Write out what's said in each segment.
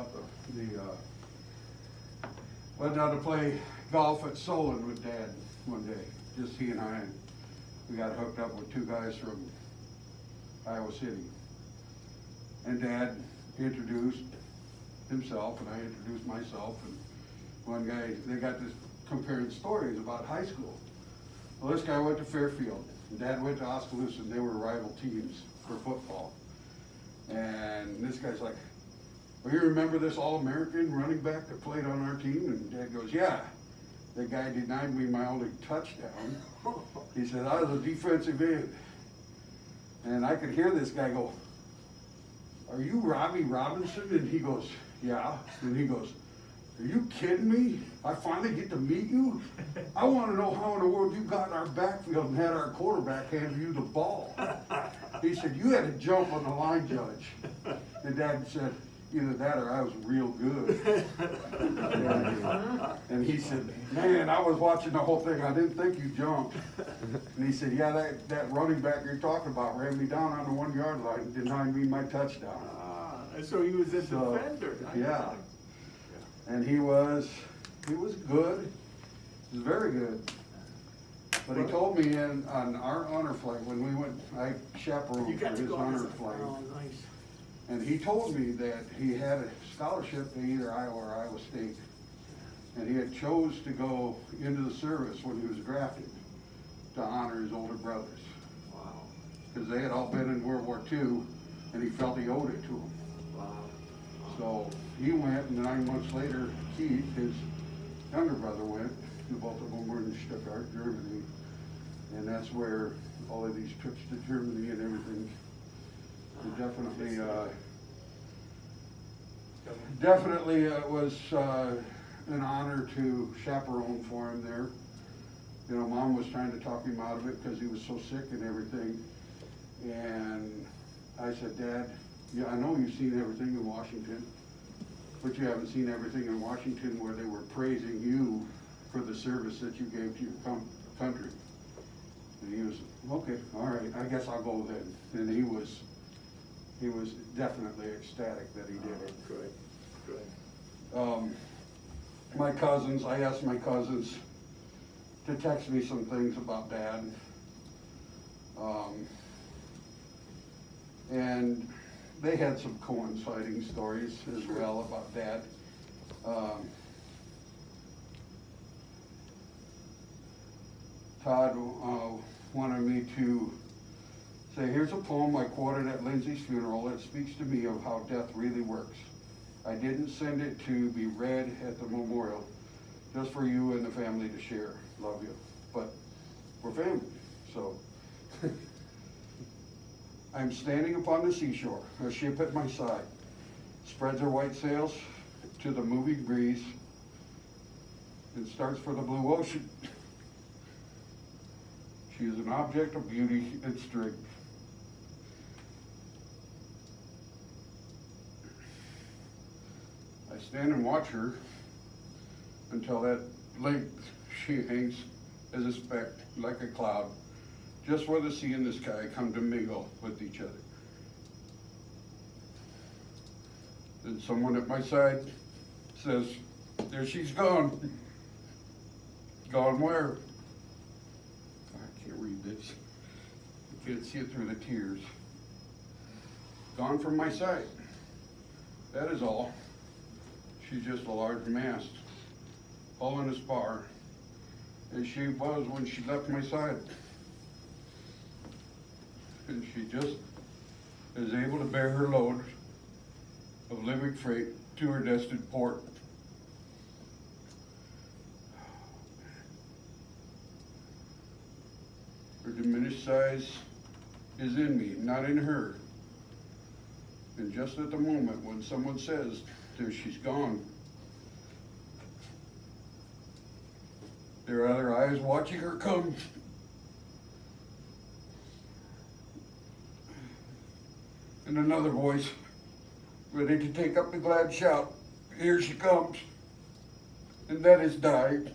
about went down to play golf at Solon with Dad one day, just he and I, and we got hooked up with two guys from Iowa City. And Dad introduced himself and I introduced myself, and one guy, they got to comparing stories about high school. Well, this guy went to Fairfield, and Dad went to Oskaloosa, and they were rival teams for football. And this guy's like, well, you remember this All-American running back that played on our team? And Dad goes, yeah. The guy denied me my only touchdown. He said, I was a defensive end. And I could hear this guy go, are you Robbie Robinson? And he goes, yeah. And he goes, are you kidding me? I finally get to meet you? I want to know how in the world you got in our backfield and had our quarterback hand you the ball. He said, you had to jump on the line judge. And Dad said, either that or I was real good. And he said, man, I was watching the whole thing. I didn't think you jumped. And he said, yeah, that running back you're talking about ran me down on the 1 yard line and denied me my touchdown. So he was a defender. Yeah. And he was good. He was very good. But he told me on our honor flight, when we went, I chaperoned for his honor flight. Oh, nice. And he told me that he had a scholarship to either Iowa or Iowa State. And he had chose to go into the service when he was drafted to honor his older brothers. Wow. Because they had all been in World War II, and he felt he owed it to them. Wow. So he went, and 9 months later, Keith, his younger brother, went. Both of them were in Stuttgart, Germany. And that's where all of these trips to Germany and everything, definitely it was an honor to chaperone for him there. You know, Mom was trying to talk him out of it because he was so sick and everything. And I said, Dad, yeah, I know you've seen everything in Washington, but you haven't seen everything in Washington where they were praising you for the service that you gave to your country. And he was, okay, all right, I guess I'll go then. And he was definitely ecstatic that he did it. Good. My cousins, I asked my cousins to text me some things about Dad. And they had some coinciding stories as well about Dad. Todd wanted me to say, here's a poem I quoted at Lindsay's funeral that speaks to me of how death really works. I didn't send it to be read at the memorial, just for you and the family to share. Love you. But we're family, so. I'm standing upon the seashore, a ship at my side, spreads her white sails to the moving breeze, and starts for the blue ocean. She is an object of beauty and strength. I stand and watch her until at length she hangs as a speck, like a cloud, just where the sea and the sky come to mingle with each other. Then someone at my side says, there she's gone. Gone where? I can't read this. You can't see it through the tears. Gone from my sight. That is all. She's just a large mast, all in a spar, as she was when she left my side. And she just is able to bear her load of living freight to her destined port. Her diminished size is in me, not in her. And just at the moment when someone says, there she's gone, there are other eyes watching her come. And another voice ready to take up the glad shout, here she comes. And that is died.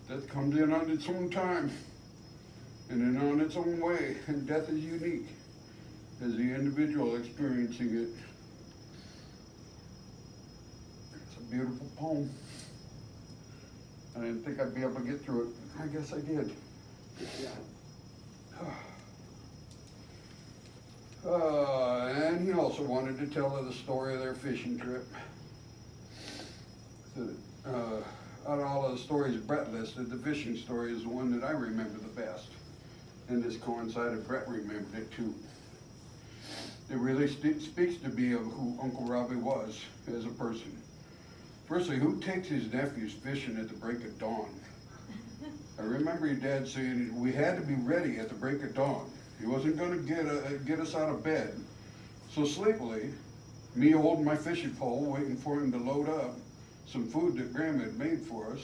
Death comes in on its own time and in on its own way, and death is unique as the individual experiencing it. beautiful poem. I didn't think I'd be able to get through it. I guess I did. And he also wanted to tell her the story of their fishing trip. So, out of all of the stories Brett listed, the fishing story is the one that I remember the best. And this coincided, Brett remembered it too. It really speaks to me of who Uncle Robbie was as a person. Firstly, who takes his nephews fishing at the break of dawn? I remember your dad saying we had to be ready at the break of dawn. He wasn't going to get us out of bed. So sleepily, me holding my fishing pole, waiting for him to load up some food that Grandma had made for us.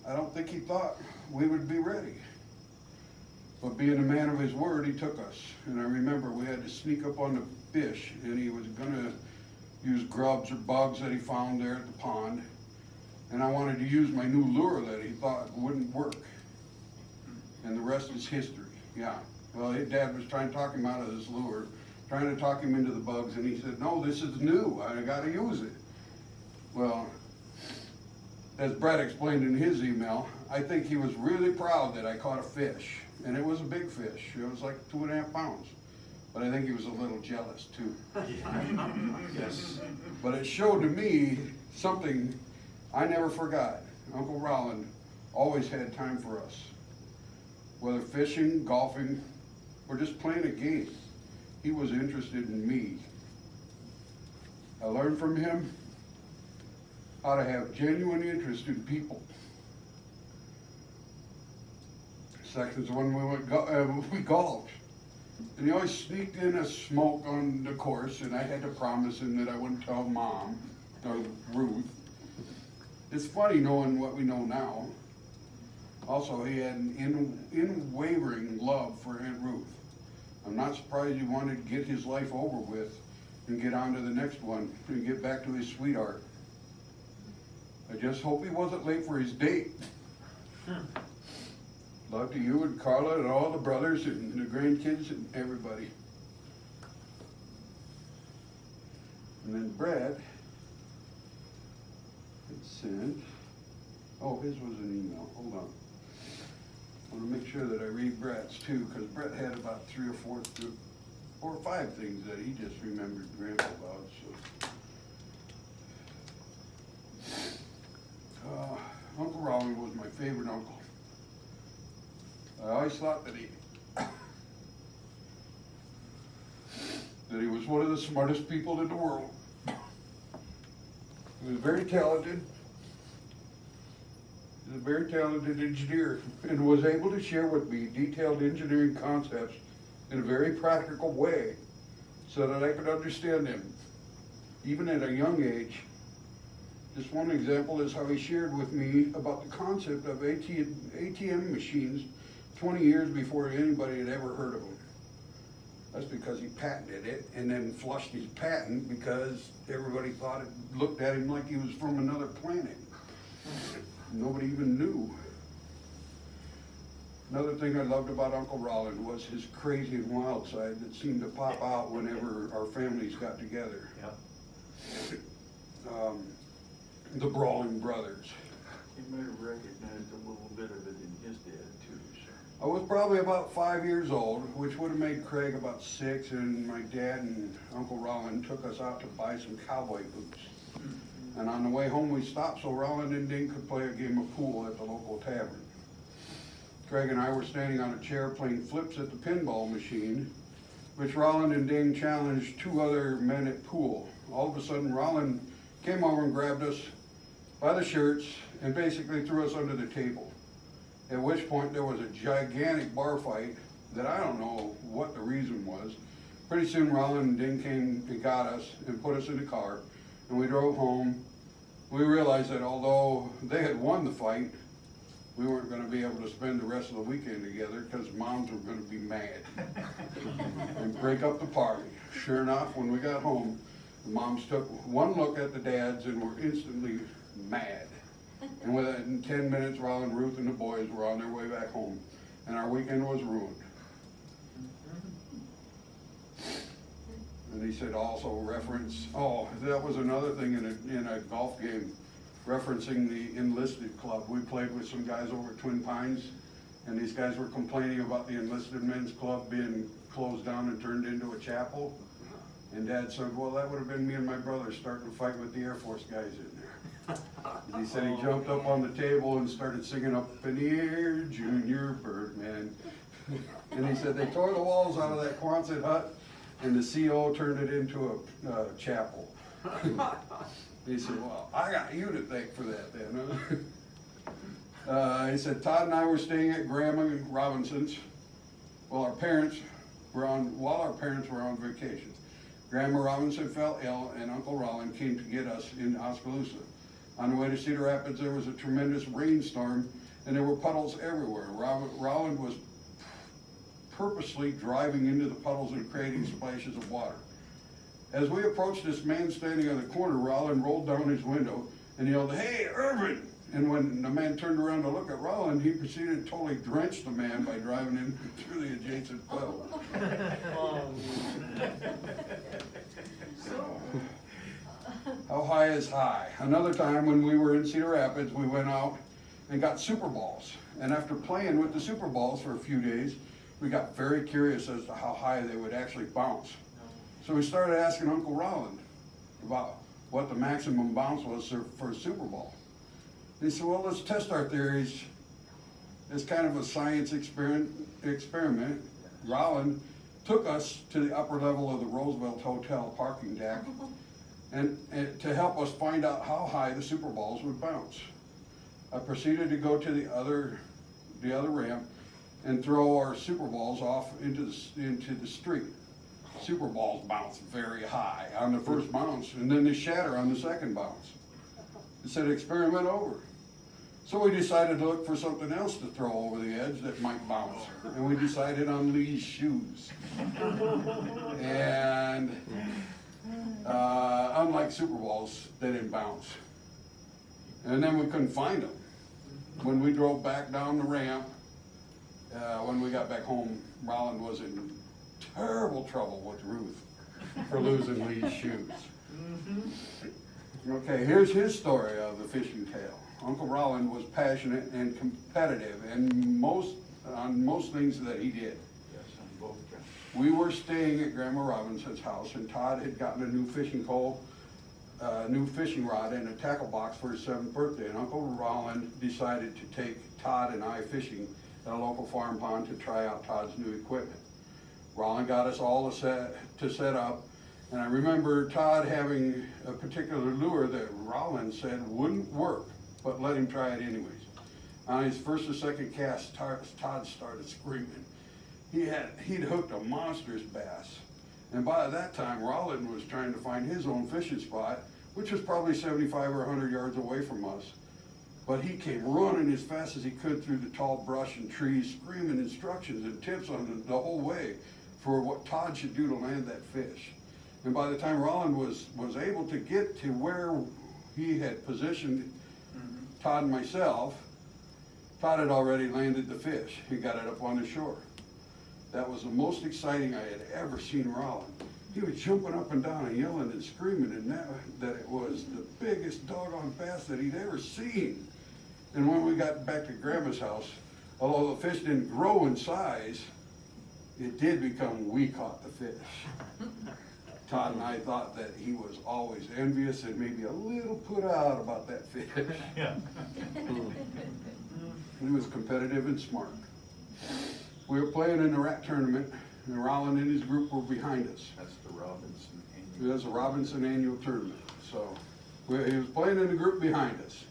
I don't think he thought we would be ready. But being a man of his word, he took us. And I remember we had to sneak up on the fish, and he was gonna use grubs or bugs that he found there at the pond. And I wanted to use my new lure that he thought wouldn't work. And the rest is history, yeah. Well, his dad was trying to talk him out of this lure, trying to talk him into the bugs, and he said, no, this is new, I gotta use it. Well, as Brett explained in his email, I think he was really proud that I caught a fish. And it was a big fish. It was like 2.5 pounds. But I think he was a little jealous too. Yes. But it showed to me something I never forgot. Uncle Roland always had time for us. Whether fishing, golfing, or just playing a game, he was interested in me. I learned from him how to have genuine interest in people. Sections when we golfed, and he always sneaked in a smoke on the course, and I had to promise him that I wouldn't tell Mom or Ruth. It's funny knowing what we know now. Also, he had an unwavering love for Aunt Ruth. I'm not surprised he wanted to get his life over with and get on to the next one and get back to his sweetheart. I just hope he wasn't late for his date. Love to you and Carla and all the brothers and the grandkids and everybody. And then Brett had sent, oh, his was an email, hold on. I want to make sure that I read Brett's too, because Brett had about 3 or 4 or 5 things that he just remembered Grandpa about. So, Uncle Robbie was my favorite uncle. I always thought that he was one of the smartest people in the world. He was very talented. He was a very talented engineer and was able to share with me detailed engineering concepts in a very practical way so that I could understand them, even at a young age. Just one example is how he shared with me about the concept of ATM machines 20 years before anybody had ever heard of them. That's because he patented it and then flushed his patent because everybody thought it looked at him like he was from another planet. Nobody even knew. Another thing I loved about Uncle Roland was his crazy and wild side that seemed to pop out whenever our families got together. Yep. The Brawling Brothers. You might have recognized a little bit of it in his dad too, sir. I was probably about 5 years old, which would have made Craig about 6, and my dad and Uncle Roland took us out to buy some cowboy boots. And on the way home we stopped so Roland and Ding could play a game of pool at the local tavern. Craig and I were standing on a chair playing flips at the pinball machine, which Roland and Ding challenged 2 other men at pool. All of a sudden Roland came over and grabbed us by the shirts and basically threw us under the table. At which point there was a gigantic bar fight that I don't know what the reason was. Pretty soon Roland and Ding came and got us and put us in the car, and we drove home. We realized that although they had won the fight, we weren't going to be able to spend the rest of the weekend together because moms were going to be mad and break up the party. Sure enough, when we got home, the moms took one look at the dads and were instantly mad. And within 10 minutes, Roland, Ruth, and the boys were on their way back home, and our weekend was ruined. And he said also reference, oh, that was another thing in a golf game, referencing the enlisted club. We played with some guys over at Twin Pines, and these guys were complaining about the enlisted men's club being closed down and turned into a chapel. And Dad said, well, that would have been me and my brother starting to fight with the Air Force guys in there. He said he jumped up on the table and started singing Up in the Air, Junior Birdman. And he said they tore the walls out of that Quonset hut, and the CO turned it into a chapel. He said, well, I got you to thank for that then, huh? He said, Todd and I were staying at Grandma Robinson's while our parents were on vacation. Grandma Robinson fell ill, and Uncle Rollin came to get us in Oskaloosa. On the way to Cedar Rapids, there was a tremendous rainstorm, and there were puddles everywhere. Rollin was purposely driving into the puddles and creating splashes of water. As we approached this man standing on the corner, Rollin rolled down his window and yelled, "Hey, Irvin!" And when the man turned around to look at Rollin, he proceeded to totally drench the man by driving in through the adjacent puddle. How high is high? Another time when we were in Cedar Rapids, we went out and got Super Balls. And after playing with the Super Balls for a few days, we got very curious as to how high they would actually bounce. So we started asking Uncle Rollin about what the maximum bounce was for a Super Ball. He said, well, let's test our theories. It's kind of a science experiment. Rollin took us to the upper level of the Roosevelt Hotel parking deck and to help us find out how high the Super Balls would bounce. I proceeded to go to the other ramp and throw our Super Balls off into the street. Super Balls bounce very high on the first bounce, and then they shatter on the second bounce. It said experiment over. So we decided to look for something else to throw over the edge that might bounce, and we decided on Lee's shoes. And unlike Super Balls, they didn't bounce. And then we couldn't find them. When we drove back down the ramp, when we got back home, Rollin was in terrible trouble with Ruth for losing Lee's shoes. Okay, here's his story of the fishing tale. Uncle Rollin was passionate and competitive on most things that he did. Yes, on both counts. We were staying at Grandma Robinson's house, and Todd had gotten a new fishing rod and a tackle box for his 7th birthday, and Uncle Rollin decided to take Todd and I fishing at a local farm pond to try out Todd's new equipment. Rollin got us all to set up, and I remember Todd having a particular lure that Rollin said wouldn't work, but let him try it anyways. On his first or second cast, Todd started screaming. He'd hooked a monstrous bass, and by that time, Rollin was trying to find his own fishing spot, which was probably 75 or 100 yards away from us. But he came running as fast as he could through the tall brush and trees, screaming instructions and tips on the whole way for what Todd should do to land that fish. And by the time Rollin was able to get to where he had positioned Todd and myself, Todd had already landed the fish. He got it up on the shore. That was the most exciting I had ever seen Rollin. He was jumping up and down and yelling and screaming, and that it was the biggest doggone bass that he'd ever seen. And when we got back to Grandma's house, although the fish didn't grow in size, it did become we caught the fish. Todd and I thought that he was always envious and maybe a little put out about that fish. Yeah. He was competitive and smart. We were playing in the rat tournament, and Rollin and his group were behind us. That's the Robinson It was a Robinson annual tournament. So he was playing in the group behind us.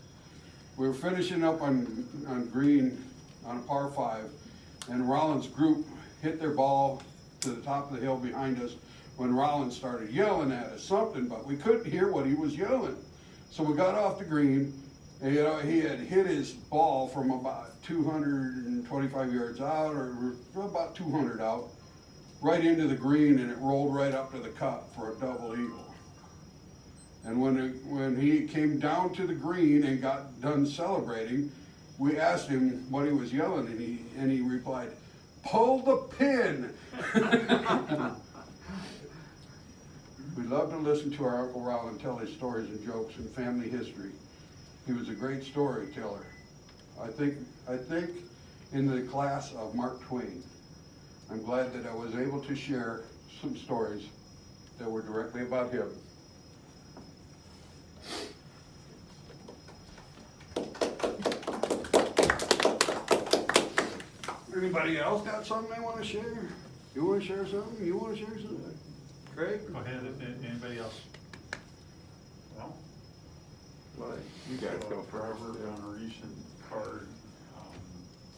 We were finishing up on green on a par 5, and Rollin's group hit their ball to the top of the hill behind us when Rollin started yelling at us something, but we couldn't hear what he was yelling. So we got off the green, and he had hit his ball from about 225 yards out, or about 200 out, right into the green, and it rolled right up to the cup for a double eagle. And when he came down to the green and got done celebrating, we asked him what he was yelling, and he replied, "Pull the pin!" loved to listen to our Uncle Rollin tell his stories and jokes and family history. He was a great storyteller. I think in the class of Mark Twain. I'm glad that I was able to share some stories that were directly about him. Anybody else got something they want to share? You want to share something? You want to share something? Craig? Go ahead, anybody else? Well, Well, you guys go first. Robert, on a recent card,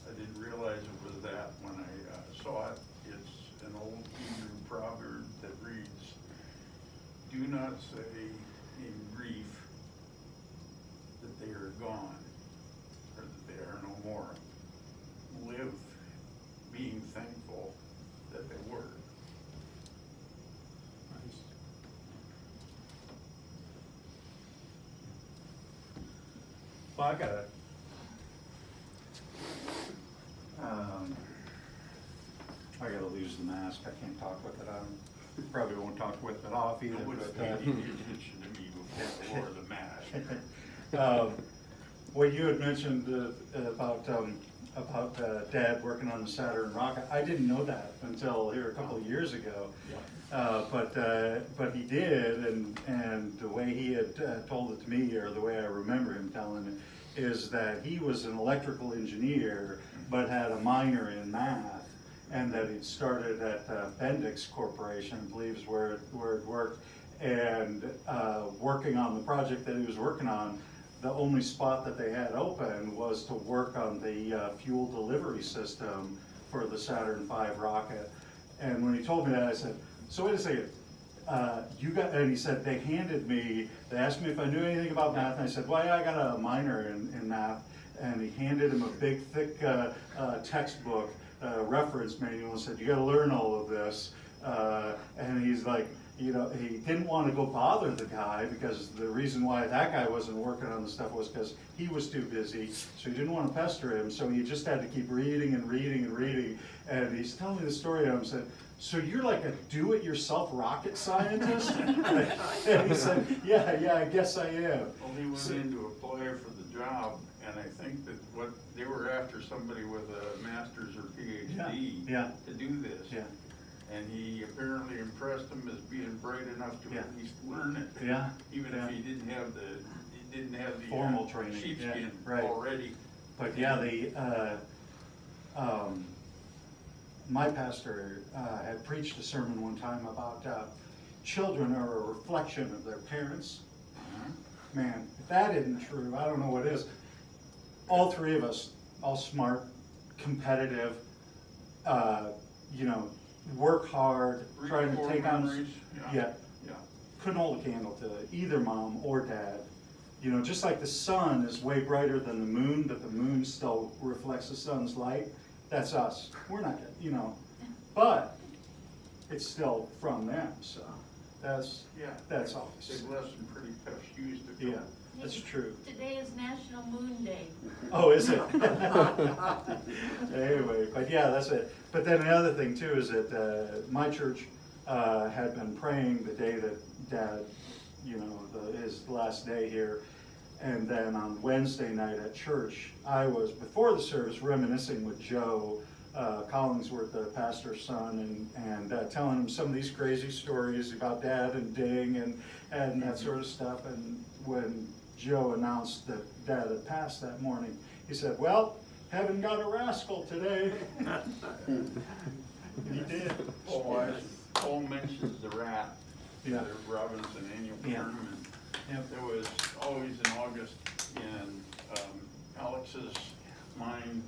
I didn't realize it was that when I saw it. It's an old Hebrew proverb that reads, "Do not say in grief that they are gone, or that they are no more. Live being thankful that they were." Nice. Well, I got it. I gotta lose the mask. I can't talk with it on. Probably won't talk with it off either. Nobody's But, paying any attention to me before I wore the mask. what you had mentioned about Dad working on the Saturn rocket, I didn't know that until here a couple of years ago. But he did, and the way he had told it to me, or the way I remember him telling it, is that he was an electrical engineer, but had a minor in math, and that he'd started at Bendix Corporation, I believe is where it worked, and working on the project that he was working on, the only spot that they had open was to work on the fuel delivery system for the Saturn V rocket. And when he told me that, I said, so wait a second, and he said, they asked me if I knew anything about math, and I said, well, yeah, I got a minor in math. And he handed him a big, thick textbook, reference manual, and said, you gotta learn all of this. And he's like, you know, he didn't want to go bother the guy, because the reason why that guy wasn't working on the stuff was because he was too busy, so he didn't want to pester him, so he just had to keep reading and reading and reading. And he's telling me the story, and I said, so you're like a do-it-yourself rocket scientist? And he said, yeah, I guess I am. Well, he went in to apply for the job, and I think that what they were after, somebody with a master's or PhD to do this. Yeah. And he apparently impressed him as being bright enough to at least learn it. Yeah. Even if he didn't have the formal training. sheepskin Right. already. But yeah, my pastor had preached a sermon one time about children are a reflection of their parents. Man, if that isn't true, I don't know what is. All three of us, all smart, competitive, you know, work hard, trying to take on, couldn't hold a candle to either mom or dad. You know, just like the sun is way brighter than the moon, but the moon still reflects the sun's light. That's us. We're not, you know, but it's still from them. So that's all. They've left some pretty tough shoes to fill. Yeah, that's true. Today is National Moon Day. Oh, is it? Anyway, but yeah, that's it. But then the other thing too is that my church had been praying the day that Dad, you know, his last day here. And then on Wednesday night at church, I was, before the service, reminiscing with Joe Collingsworth, the pastor's son, and telling him some of these crazy stories about Dad and Ding and that sort of stuff. And when Joe announced that Dad had passed that morning, he said, well, heaven got a rascal today. He did. Paul mentions the rat, the Robinson annual tournament. There was always in August in Alex's, mine,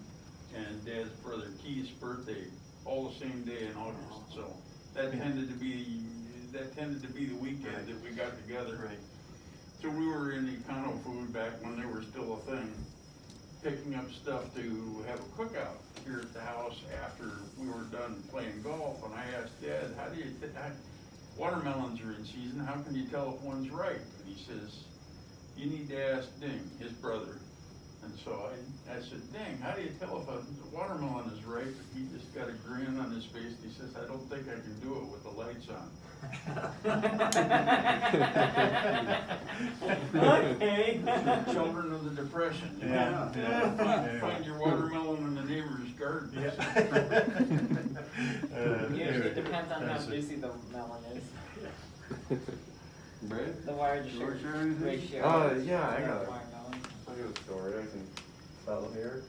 and Dad's brother Keith's birthday, all the same day in August. So that tended to be the weekend that we got together. Right. So we were in Econo Food back when they were still a thing, picking up stuff to have a cookout here at the house after we were done playing golf. And I asked Dad, how do you watermelons are in season, how can you tell if one's ripe? And he says, you need to ask Ding, his brother. And so I said, dang, how do you tell if a watermelon is ripe? He just got a grin on his face. He says, I don't think I can do it with the lights on. Okay. Children of the Depression. You Yeah, know? yeah. Find your watermelon in the neighbor's garden. Usually it depends on how juicy the melon is. Brad? The large George, you got anything? ratio. Yeah, I of got it. watermelon. I'll give a story, I can tell here.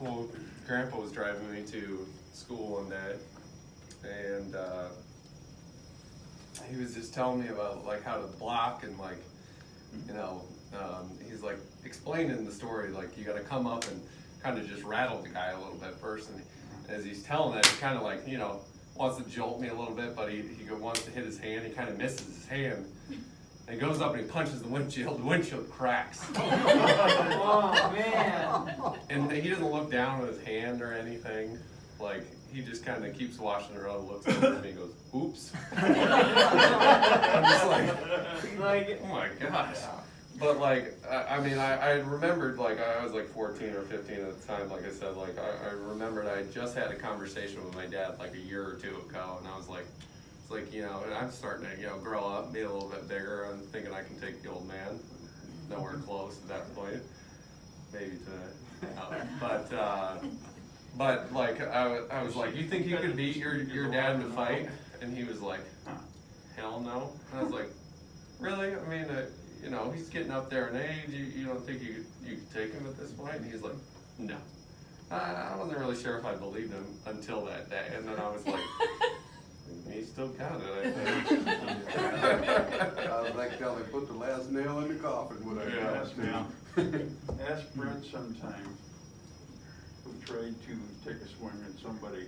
Well, Grandpa was driving me to school one day, and he was just telling me about like how to block and like, you know, he's like explaining the story, like you gotta come up and kind of just rattle the guy a little bit first, and as he's telling it, he kind of like, you know, wants to jolt me a little bit, but he wants to hit his hand, he kind of misses his hand, and he goes up and he punches the windshield cracks. Oh, man. And he doesn't look down at his hand or anything, like, he just kind of keeps washing the road, looks over at me and goes, oops. I'm just like, oh my gosh. But like, I mean, I remembered, like, I was like 14 or 15 at the time, like I said, like, I remembered I had just had a conversation with my dad like a year or two ago, and I was like, it's like, you know, I'm starting to, you know, grow up, be a little bit bigger, I'm thinking I can take the old man, nowhere close at that point, maybe today, but like, I was like, you think you could beat your dad in a fight? And he was like, hell no. And I was like, really? I mean, you know, he's getting up there in age, you don't think you could take him at this point? And he's like, no. I wasn't really sure if I believed him until that day, and then I was like, he still got it, I think. I was like, till they put the last nail in the coffin when I Yeah, passed yeah. Ask Brent sometime who tried to take a swing at somebody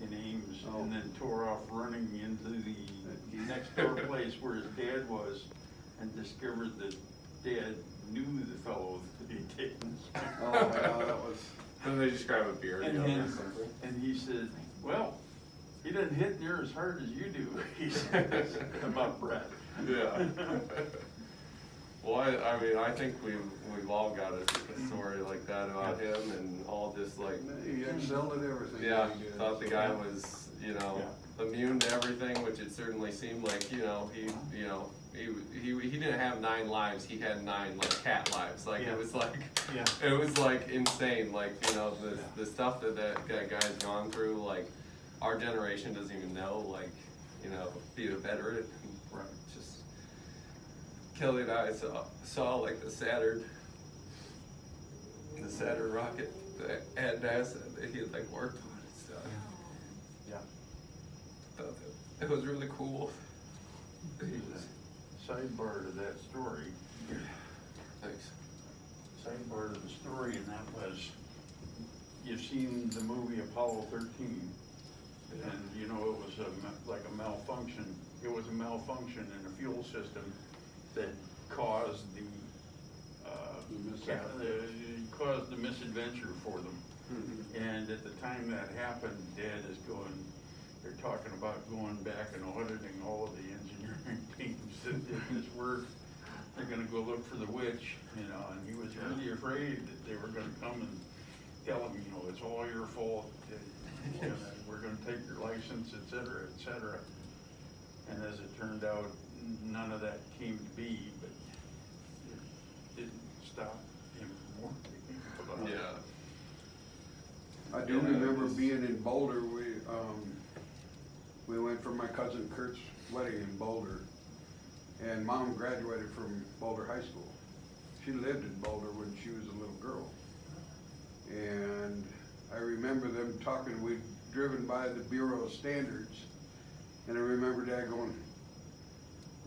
in Ames and then tore off running into the next door place where his dad was and discovered that dad knew the fellow that he'd taken. Oh, yeah, that was, Then they just grab a beer And together or then- something. And he said, well, he doesn't hit near as hard as you do, he said about Brett. Yeah. Well, I mean, I think we've all got a story like that about him, and all just like, he excelled at everything. yeah, he did, thought the so. guy was, you know, immune to everything, which it certainly seemed like, you know, he didn't have 9 lives, he had 9 like cat lives, like Yeah. it was like, Yeah. it was like insane, like, you know, the stuff that guy's gone through, like, our generation doesn't even know, like, you know, be a veteran, Right. just Kelly and I saw like the Saturn rocket that had NASA that he had like worked on and stuff. Yeah. Thought that it was really cool. There's a sidebar to that story, Thanks. sidebar to the story, and that was, you've seen the movie Apollo 13, and you know, it was like a malfunction. It was a malfunction in a fuel system that caused caused the misadventure for them. And at the time that happened, Dad is they're talking about going back and auditing all of the engineering teams that did this work. They're gonna go look for the witch, you know, and he was really afraid that they were gonna come and tell him, you know, it's all your fault. We're gonna take your license, et cetera, et cetera. And as it turned out, none of that came to be, but it didn't stop him from worrying about it. Yeah. I do remember being in Boulder, we went for my cousin Kurt's wedding in Boulder, and Mom graduated from Boulder High School. She lived in Boulder when she was a little girl. And I remember them talking, we'd driven by the Bureau of Standards, and I remember Dad going,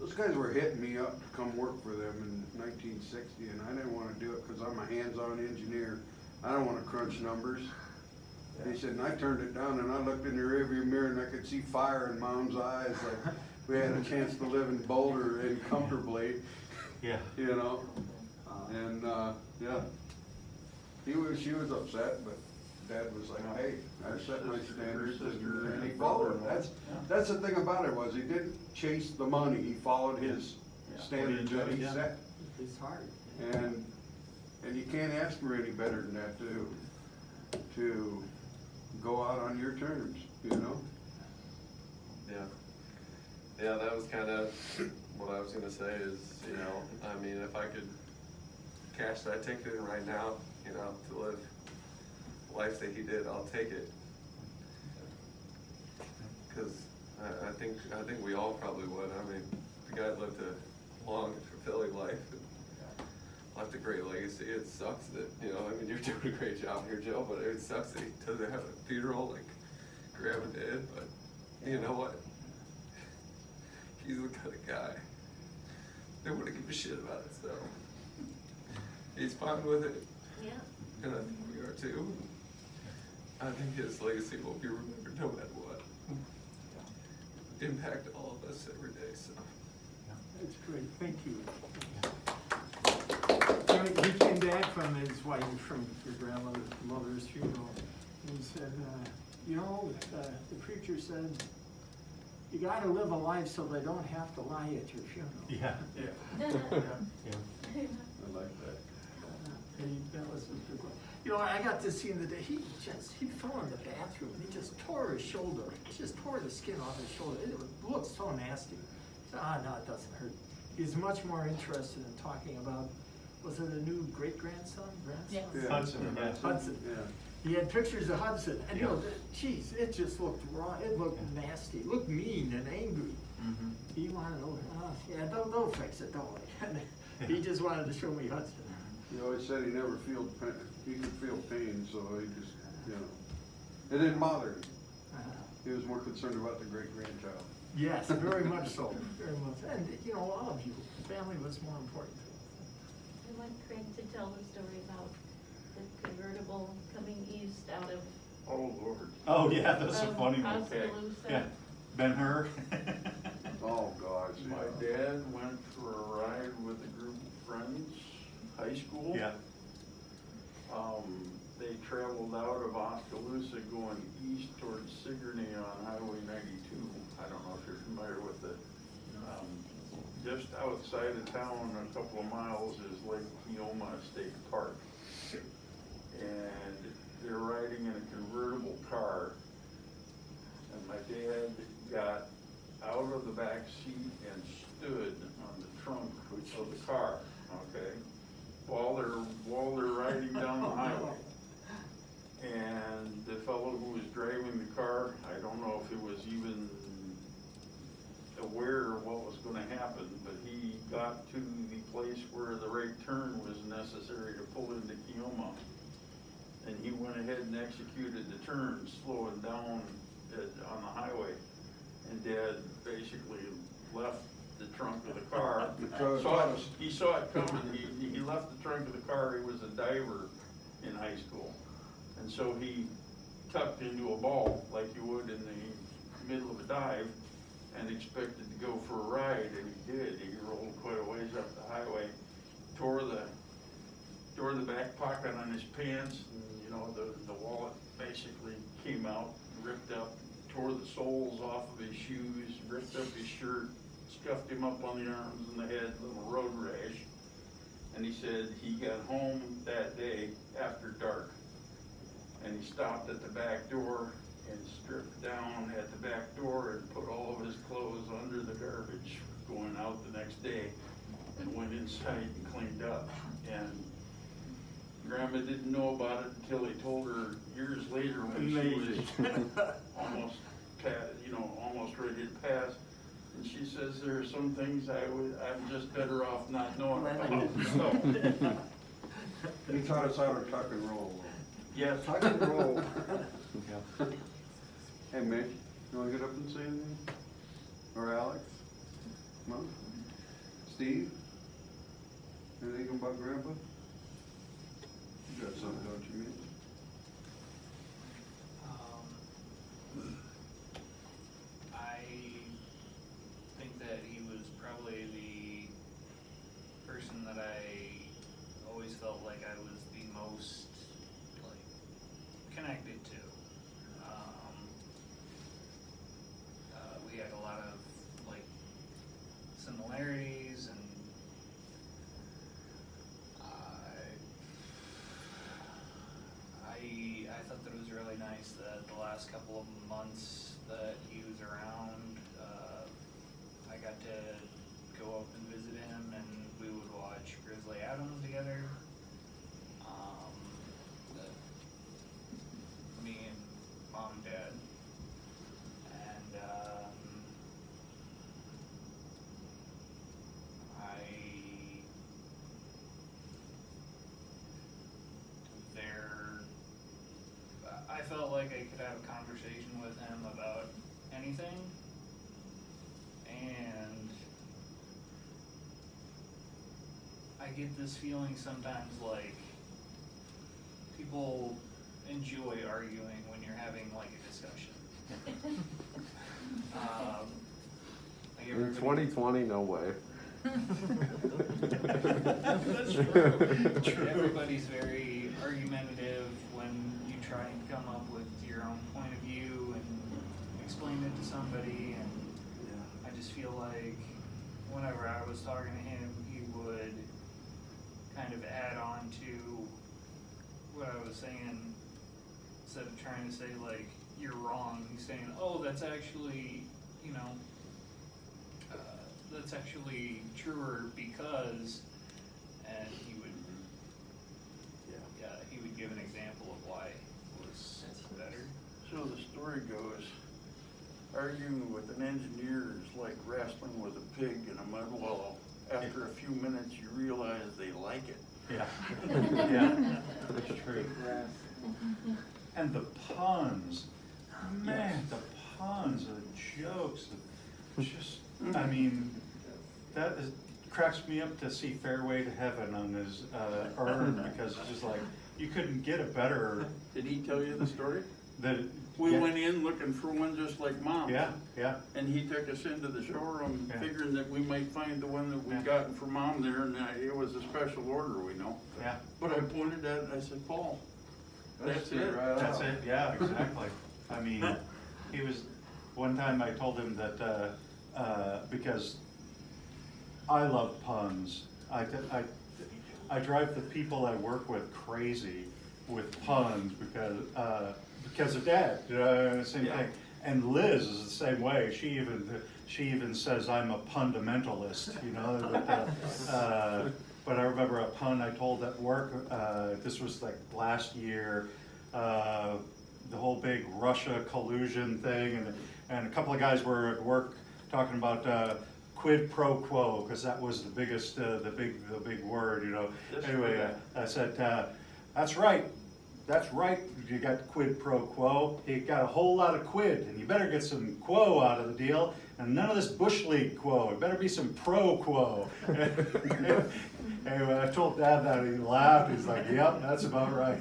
those guys were hitting me up to come work for them in 1960, and I didn't want to do it because I'm a hands-on engineer. I don't want to crunch numbers. And he said, and I turned it down, and I looked in the rearview mirror, and I could see fire in Mom's eyes, like we had a chance to live in Boulder and comfortably, Yeah. you know? And, yeah, she was upset, but Dad was like, hey, I set my standards, and he followed it. That's the thing about it, was he didn't chase the money, he followed his standards that he set. It's hard. And you can't ask for any better than that to go out on your terms, you know? Yeah. Yeah, that was kind of what I was gonna say is, you know, I mean, if I could cash that ticket in right now, you know, to live life that he did, I'll take it. Cause I think we all probably would. I mean, the guy lived a long, fulfilling life, and left a great legacy. It sucks that, you know, I mean, you're doing a great job here, Joe, but it sucks that he doesn't have a funeral like Grandma did, but you know what? He's the kind of guy that wouldn't give a shit about it, so he's fine with it, Yeah. and I think we are too. I think his legacy will be remembered no matter what. Impact all of us every day, so. That's great, thank you. He came back from his wife, from your grandmother's funeral, and he said, you know, the preacher said, you gotta live a life so they don't have to lie at your funeral. Yeah. Yeah. Yeah. I like that. That was his good one. You know, I got to see him the day, he fell in the bathroom, and he just tore his shoulder, he just tore the skin off his shoulder, it looked so nasty. He said, no, it doesn't hurt. He's much more interested in talking about, was it a new great-grandson, grandson? Yes. Yeah. Hudson, yeah. Hudson. Yeah. He had pictures of Hudson, and you know, geez, it just looked raw, it looked nasty, it looked mean and angry. Mhm. He wanted to, yeah, don't fix it, don't worry. He just wanted to show me Hudson. He always said he never felt pain, he could feel pain, so he just, you know, it didn't bother him. He was more concerned about the great-grandchild. Yes, very much so, very much. And, you know, all of you, family was more important to us. I want Craig to tell the story about the convertible coming east out of. Oh, Lord. Oh, yeah, that's a funny one. Tuscaloosa. Yeah, Ben-Hur. Oh, gosh, yeah. My dad went for a ride with a group of friends, high school. Yeah. They traveled out of Oskaloosa going east towards Sigourney on Highway 92. I don't know if you're familiar with it. Just outside of town, a couple of miles, is Lake Keoma State Park. And they're riding in a convertible car. And my dad got out of the back seat and stood on the trunk of the car, okay? While they're riding down the highway. And the fellow who was driving the car, I don't know if he was even aware of what was gonna happen, but he got to the place where the right turn was necessary to pull into Keoma. And he went ahead and executed the turn, slowing down on the highway. And Dad basically left the trunk of the car. He saw it coming, he left the trunk of the car, he was a diver in high school. And so he tucked into a ball like you would in the middle of a dive and expected to go for a ride, and he did. He rolled quite a ways up the highway, tore the back pocket on his pants, and you know, the wallet basically came out, ripped up, tore the soles off of his shoes, ripped up his shirt, scuffed him up on the arms and the head, little road rash. And he said he got home that day after dark. And he stopped at the back door and stripped down at the back door and put all of his clothes under the garbage going out the next day, and went inside and cleaned up. And Grandma didn't know about it until he told her years later when she was almost ready to pass. And she says, there are some things I'm just better off not knowing about. So, He taught us how to tuck and roll. yes. Tuck and roll. Hey, Mitch, you wanna get up and say anything? Or Alex? No? Steve? Anything about Grandpa? You got something, don't you, Mitch? I think that he was probably the person that I always felt like I was the most connected to. We had a lot of similarities, and last couple of months that he was around, I got to go up and visit him, and we would watch Grizzly Adams together. Me and mom and dad, and I felt like I could have a conversation with him about anything, and I get this feeling sometimes like people enjoy arguing when you're having like a discussion. Like In 2020, no way. That's true. Everybody's very argumentative when you try and come up with your own point of view and explain it to somebody, and I just feel like whenever I was talking to him, he would kind of add on to what I was saying. Instead of trying to say like, you're wrong, he's saying, oh, that's actually, you know, that's actually truer because, and he would give an example of why it was better. So the story goes, arguing with an engineer is like wrestling with a pig in a mud wall. After a few minutes, you realize they like it. Yeah, yeah, that's true. And the puns, man, the puns, the jokes, just, I mean, cracks me up to see Fairway to Heaven on his urn, because it's just like, you couldn't get a better. Did he tell you the story? We Went in looking for one just like Mom. Yeah, yeah. And he took us into the showroom, Yeah. figuring that we might find the one that we Yeah. gotten for Mom there, and it was a special order, we know. Yeah. But I pointed at it and I said, Paul, that's it. Right That's out. it, yeah, exactly. I mean, he was, one time I told him that, because I love puns. I drive the people I work with crazy with puns because of Dad, same Yeah. thing. And Liz is the same way. She even says I'm a fundamentalist, you know. But I remember a pun I told at work. This was like last year. The whole big Russia collusion thing, and a couple of guys were at work talking about quid pro quo, because that was the biggest, the big word, you know. Anyway, I said, that's right, you got quid pro quo, you got a whole lot of quid, and you better get some quo out of the deal, and none of this Bush League quo, it better be some pro quo. Anyway, I told Dad that, he laughed, he's like, yep, that's about right.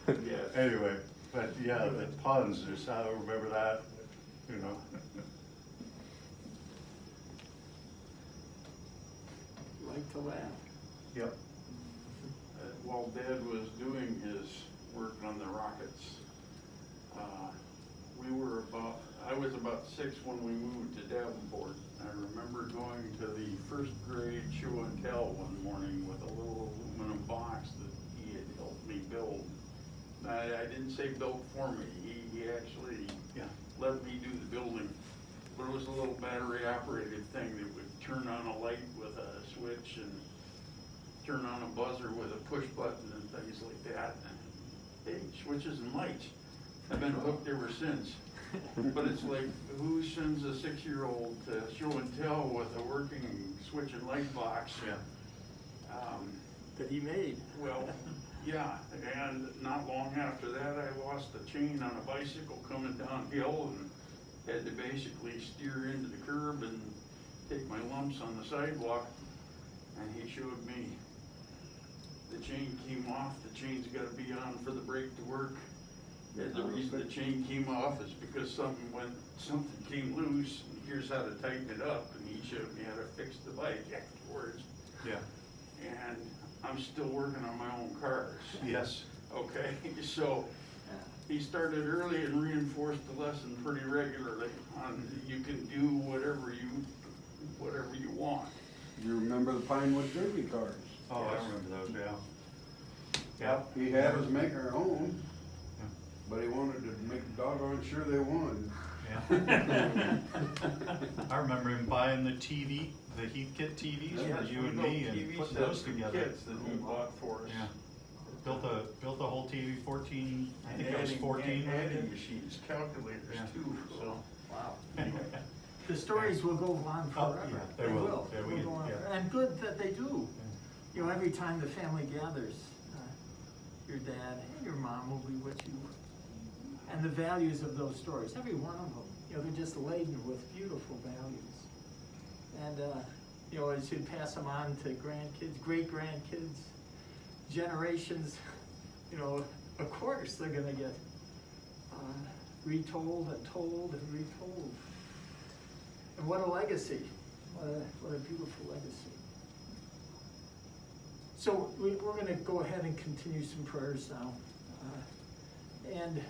Yes. Anyway, but yeah, the puns, just I remember that, you know. Like to laugh. Yep. While Dad was doing his work on the rockets, I was about 6 when we moved to Davenport. I remember going to the first grade show and tell one morning with a little aluminum box that he had helped me build. I didn't say build for me, he actually let me do the building. But it was a little battery operated thing that would turn on a light with a switch and turn on a buzzer with a push button and things like that. Hey, switches and lights. I've been hooked ever since. But it's like, who sends a 6-year-old to show and tell with a working switch and light box? Yeah. That he made. Well, yeah, and not long after that, I lost a chain on a bicycle coming downhill and had to basically steer into the curb and take my lumps on the sidewalk. And he showed me the chain came off, the chain's gotta be on for the brake to work. And the reason the chain came off is because something came loose, and here's how to tighten it up, and he showed me how to fix the bike afterwards. Yeah. And I'm still working on my own cars. Yes. Okay, so he started early and reinforced the lesson pretty regularly on you can do whatever you want. You remember the Pinewood Derby cars? Oh, Yes. I remember those, yeah. Yeah. He had us make our own, Everybody wanted to make doggone sure they won. Yeah. I remember him buying the TV, the Heath Kit TVs Yeah, for you we and built me and TV putting sets those for together. Kids that he bought for us. Yeah. Built a whole TV, 14, I think it was Adding- 14. right? Adding machines, calculators Yeah. too, so. Wow. The stories will go on Oh, forever. yeah, they will. Yeah, They'll go on yeah. forever. And good that they do. You know, every time the family gathers, your dad and your mom will be with you. And the values of those stories, every one of them, you know, they're just laden with beautiful values. And, you know, as you pass them on to grandkids, great-grandkids, generations, you know, of course, they're gonna get retold and told and retold. And what a legacy, what a beautiful legacy. So we're gonna go ahead and continue some prayers now. And